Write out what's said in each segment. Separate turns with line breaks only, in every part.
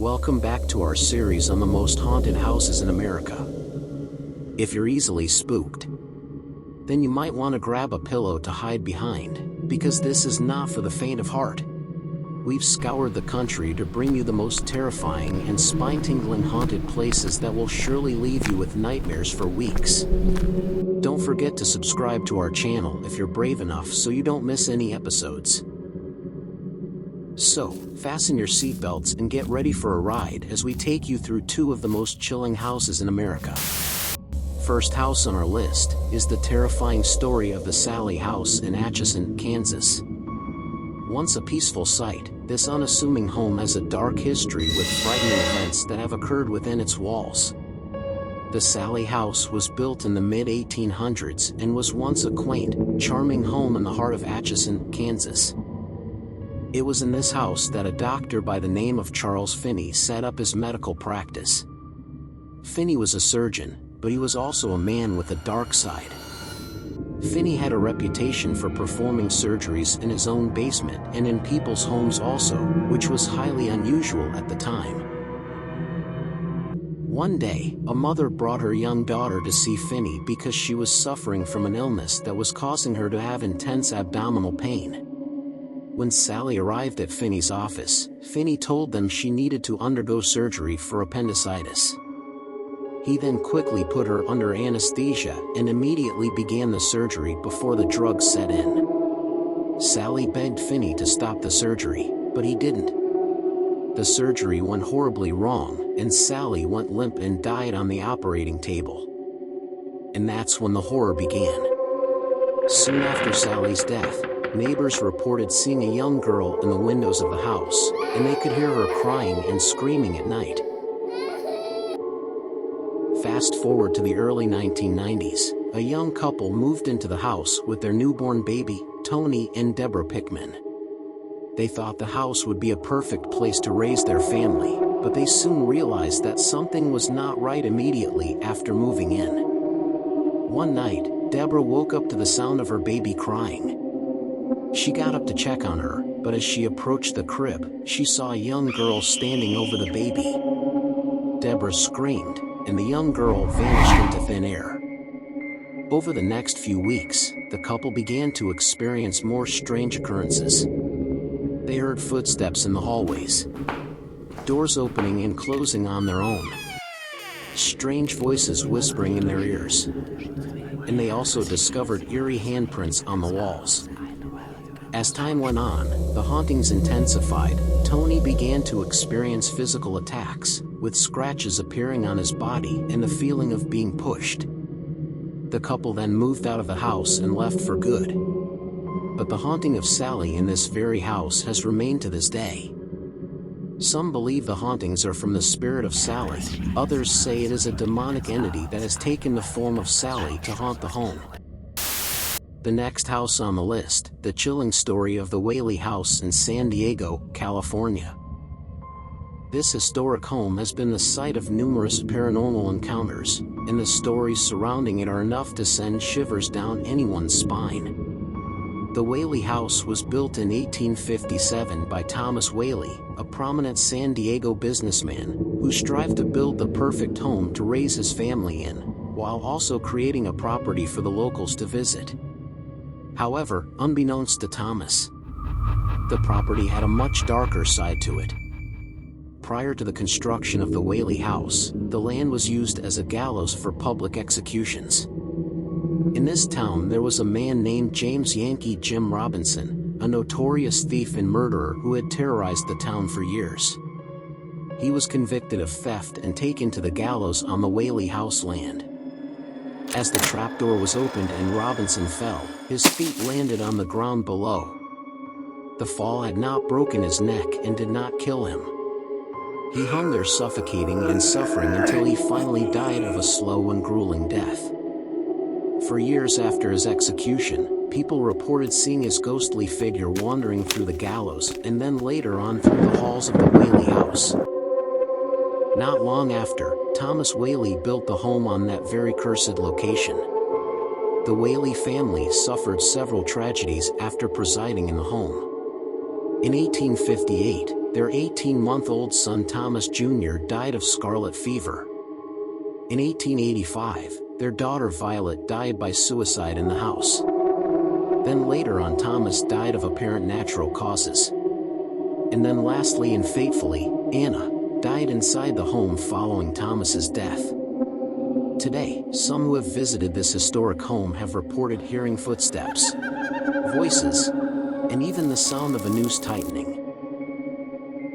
Welcome back to our series on the most haunted houses in America. If you're easily spooked, then you might want to grab a pillow to hide behind, because this is not for the faint of heart. We've scoured the country to bring you the most terrifying and spine-tingling haunted places that will surely leave you with nightmares for weeks. Don't forget to subscribe to our channel if you're brave enough so you don't miss any episodes. So, fasten your seatbelts and get ready for a ride as we take you through two of the most chilling houses in America. First house on our list is the terrifying story of the Sallie house in Atchison, Kansas. Once a peaceful sight, this unassuming home has a dark history with frightening events that have occurred within its walls. The Sallie house was built in the mid-1800s and was once a quaint, charming home in the heart of Atchison, Kansas. It was in this house that a doctor by the name of Charles Finney set up his medical practice. Finney was a surgeon, but he was also a man with a dark side. Finney had a reputation for performing surgeries in his own basement and in people's homes also, which was highly unusual at the time. One day, a mother brought her young daughter to see Finney because she was suffering from an illness that was causing her to have intense abdominal pain. When Sallie arrived at Finney's office, Finney told them she needed to undergo surgery for appendicitis. He then quickly put her under anesthesia and immediately began the surgery before the drugs set in. Sallie begged Finney to stop the surgery, but he didn't. The surgery went horribly wrong, and Sallie went limp and died on the operating table. And that's when the horror began. Soon after Sallie's death, neighbors reported seeing a young girl in the windows of the house, and they could hear her crying and screaming at night. Fast forward to the early 1990s, a young couple moved into the house with their newborn baby, Tony and Deborah Pickman. They thought the house would be a perfect place to raise their family, but they soon realized that something was not right immediately after moving in. One night, Deborah woke up to the sound of her baby crying. She got up to check on her, but as she approached the crib, she saw a young girl standing over the baby. Deborah screamed, and the young girl vanished into thin air. Over the next few weeks, the couple began to experience more strange occurrences. They heard footsteps in the hallways, doors opening and closing on their own, strange voices whispering in their ears, and they also discovered eerie handprints on the walls. As time went on, the hauntings intensified. Tony began to experience physical attacks, with scratches appearing on his body and the feeling of being pushed. The couple then moved out of the house and left for good. But the haunting of Sallie in this very house has remained to this day. Some believe the hauntings are from the spirit of Sallie, others say it is a demonic entity that has taken the form of Sallie to haunt the home. The next house on the list, the chilling story of the Whaley house in San Diego, California. This historic home has been the site of numerous paranormal encounters, and the stories surrounding it are enough to send shivers down anyone's spine. The Whaley house was built in 1857 by Thomas Whaley, a prominent San Diego businessman, who strived to build the perfect home to raise his family in, while also creating a property for the locals to visit. However, unbeknownst to Thomas, the property had a much darker side to it. Prior to the construction of the Whaley house, the land was used as a gallows for public executions. In this town there was a man named James Yankee Jim Robinson, a notorious thief and murderer who had terrorized the town for years. He was convicted of theft and taken to the gallows on the Whaley house land. As the trapdoor was opened and Robinson fell, his feet landed on the ground below. The fall had not broken his neck and did not kill him. He hung there suffocating and suffering until he finally died of a slow and grueling death. For years after his execution, people reported seeing his ghostly figure wandering through the gallows and then later on through the halls of the Whaley house. Not long after, Thomas Whaley built the home on that very cursed location. The Whaley family suffered several tragedies after presiding in the home. In 1858, Their 18-month-old son Thomas Jr. died of scarlet fever. In 1885, their daughter Violet died by suicide in the house. Then later on, Thomas died of apparent natural causes. And then lastly and fatefully, Anna died inside the home following Thomas's death. Today, some who have visited this historic home have reported hearing footsteps, voices, and even the sound of a noose tightening.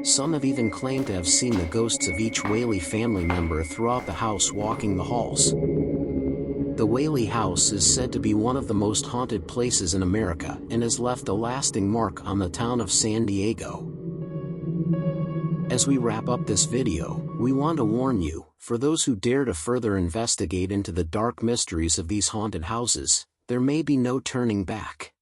Some have even claimed to have seen the ghosts of each Whaley family member throughout the house walking the halls. The Whaley house is said to be one of the most haunted places in America and has left a lasting mark on the town of San Diego. As we wrap up this video, we want to warn you, for those who dare to further investigate into the dark mysteries of these haunted houses, there may be no turning back.